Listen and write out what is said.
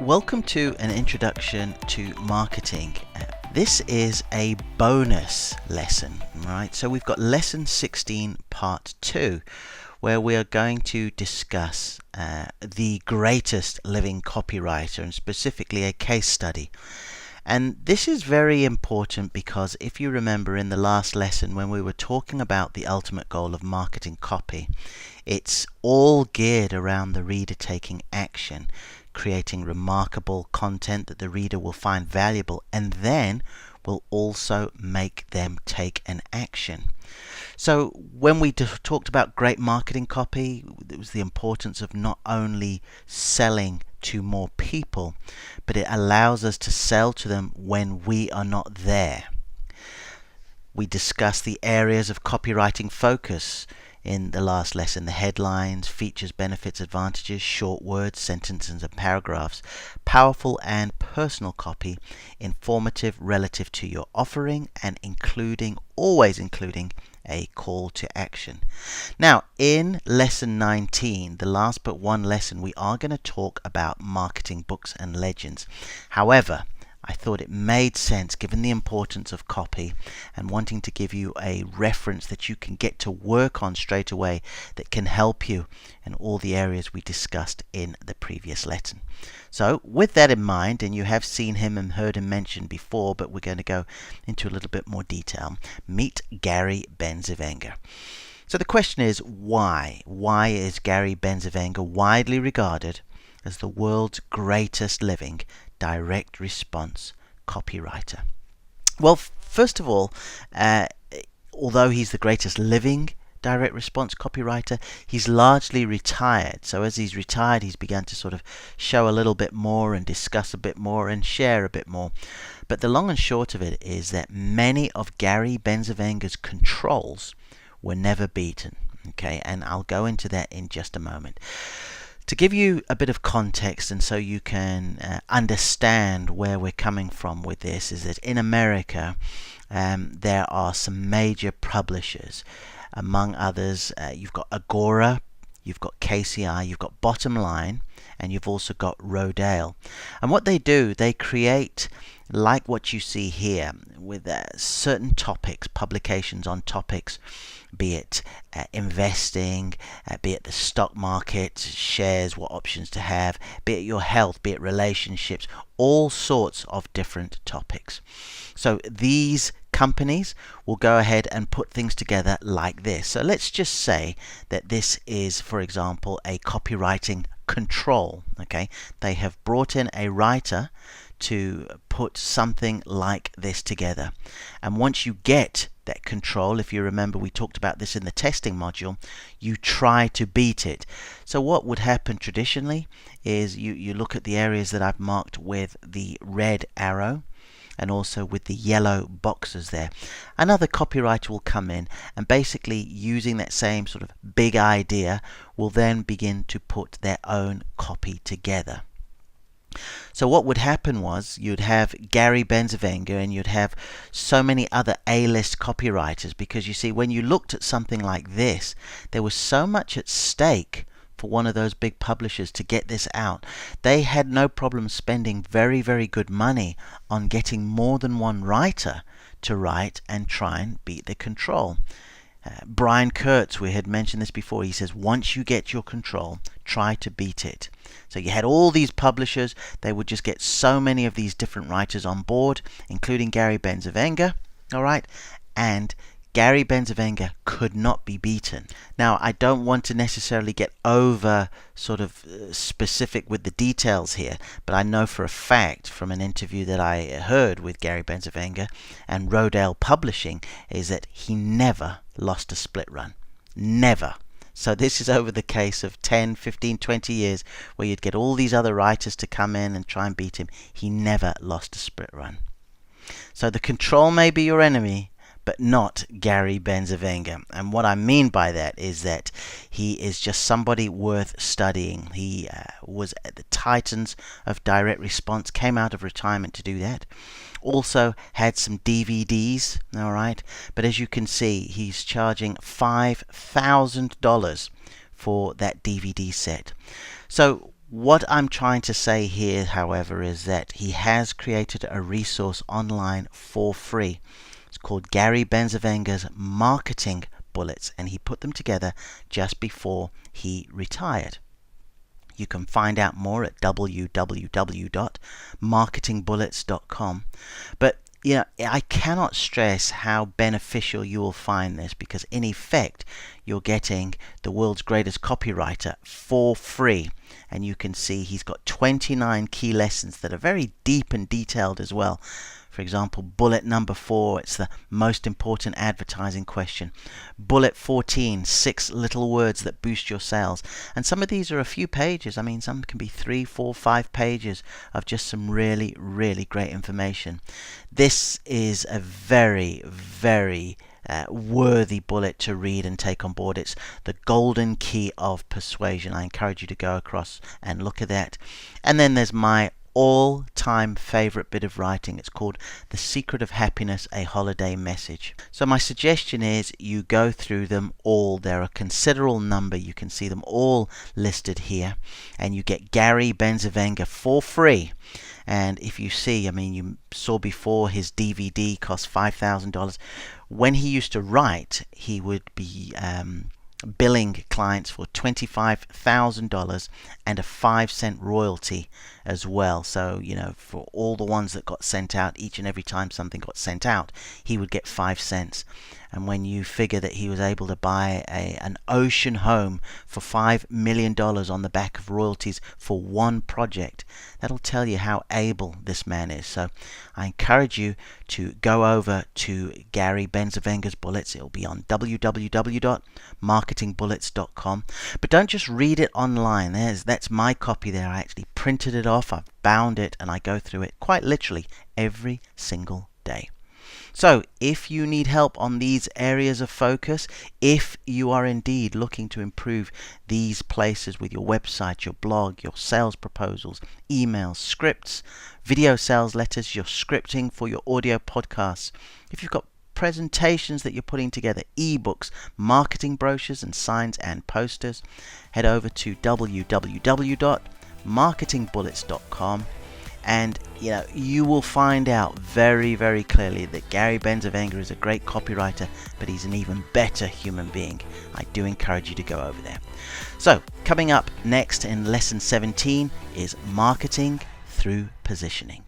Welcome to an introduction to marketing. This is a bonus lesson, right? So we've got lesson 16 part 2, where we are going to discuss the greatest living copywriter, and specifically a case study. And this is very important because if you remember in the last lesson when we were talking about the ultimate goal of marketing copy, it's all geared around the reader taking action, creating remarkable content that the reader will find valuable and then will also make them take an action. So when we talked about great marketing copy, it was the importance of not only selling to more people, but it allows us to sell to them when we are not there. We discussed the areas of copywriting focus in the last lesson: the headlines, features, benefits, advantages, short words, sentences and paragraphs, powerful and personal copy, informative relative to your offering, and always including a call to action. Now, in lesson 19, the last but one lesson, we are going to talk about marketing books and legends. However, I thought it made sense, given the importance of copy and wanting to give you a reference that you can get to work on straight away that can help you in all the areas we discussed in the previous lesson. So with that in mind, and you have seen him and heard him mentioned before, but we're going to go into a little bit more detail, meet Gary Bencivenga. So the question is, why? Why is Gary Bencivenga widely regarded as the world's greatest living direct response copywriter? Well, first of all, although he's the greatest living direct response copywriter, he's largely retired. So as he's retired, he's begun to sort of show a little bit more and discuss a bit more and share a bit more. But the long and short of it is that many of Gary Bencivenga's controls were never beaten. Okay, and I'll go into that in just a moment. To give you a bit of context and so you can understand where we're coming from with this, is that in America there are some major publishers. Among others, you've got Agora, you've got KCI, you've got Bottom Line, and you've also got Rodale. And what they do, they create, like what you see here, with certain topics, publications on topics, be it investing, be it the stock market, shares, what options to have, be it your health, be it relationships, all sorts of different topics. So these companies will go ahead and put things together like this. So let's just say that this is, for example, a copywriting control. Okay, they have brought in a writer to put something like this together, and once you get that control, if you remember we talked about this in the testing module, you try to beat it. So what would happen traditionally is you look at the areas that I've marked with the red arrow and also with the yellow boxes there. Another copywriter will come in and basically, using that same sort of big idea, will then begin to put their own copy together. So what would happen was you'd have Gary Bencivenga and you'd have so many other A-list copywriters, because you see, when you looked at something like this, there was so much at stake for one of those big publishers to get this out. They had no problem spending very, very good money on getting more than one writer to write and try and beat the control. Brian Kurtz, we had mentioned this before, he says once you get your control, try to beat it. So you had all these publishers, they would just get so many of these different writers on board, including Gary Bencivenga, alright, and Gary Bencivenga could not be beaten. Now, I don't want to necessarily get over sort of specific with the details here, but I know for a fact from an interview that I heard with Gary Bencivenga and Rodale Publishing is that he never lost a split run. Never. So this is over the case of 10, 15, 20 years where you'd get all these other writers to come in and try and beat him. He never lost a split run. So the control may be your enemy, but not Gary Bencivenga. And what I mean by that is that he is just somebody worth studying. He was at the titans of direct response, came out of retirement to do that. Also had some DVDs, all right, but as you can see, he's charging $5,000 for that DVD set. So What I'm trying to say here, however, is that he has created a resource online for free. It's called Gary Bencivenga's Marketing Bullets, and he put them together just before he retired. You can find out more at www.marketingbullets.com. But I cannot stress how beneficial you will find this, because in effect you're getting the world's greatest copywriter for free. And you can see he's got 29 key lessons that are very deep and detailed as well. For example, bullet number 4, it's the most important advertising question. Bullet 14, 6 little words that boost your sales. And some of these are a few pages. I mean, some can be 3, 4, 5 pages of just some really, really great information. This is a very, very worthy bullet to read and take on board. It's the golden key of persuasion. I encourage you to go across and look at that. And then there's my all-time favorite bit of writing. It's called The Secret of Happiness, a Holiday Message. So my suggestion is you go through them all. There are a considerable number. You can see them all listed here, and you get Gary Bencivenga for free. And if you see, I mean, you saw before his DVD cost $5,000. When he used to write, he would be billing clients for $25,000 and a 5-cent royalty as well. So, for all the ones that got sent out, each and every time something got sent out, he would get 5 cents. And when you figure that he was able to buy an ocean home for $5 million on the back of royalties for one project, that'll tell you how able this man is. So I encourage you to go over to Gary Bencivenga's Bullets. It'll be on www.marketingbullets.com. But don't just read it online. That's my copy there. I actually printed it off, I've bound it, and I go through it quite literally every single day. So if you need help on these areas of focus, if you are indeed looking to improve these places with your website, your blog, your sales proposals, emails, scripts, video sales letters, your scripting for your audio podcasts, if you've got presentations that you're putting together, ebooks, marketing brochures and signs and posters, head over to www.marketingbullets.com. And you will find out very, very clearly that Gary Bencivenga is a great copywriter, but he's an even better human being. I do encourage you to go over there. So coming up next in lesson 17 is marketing through positioning.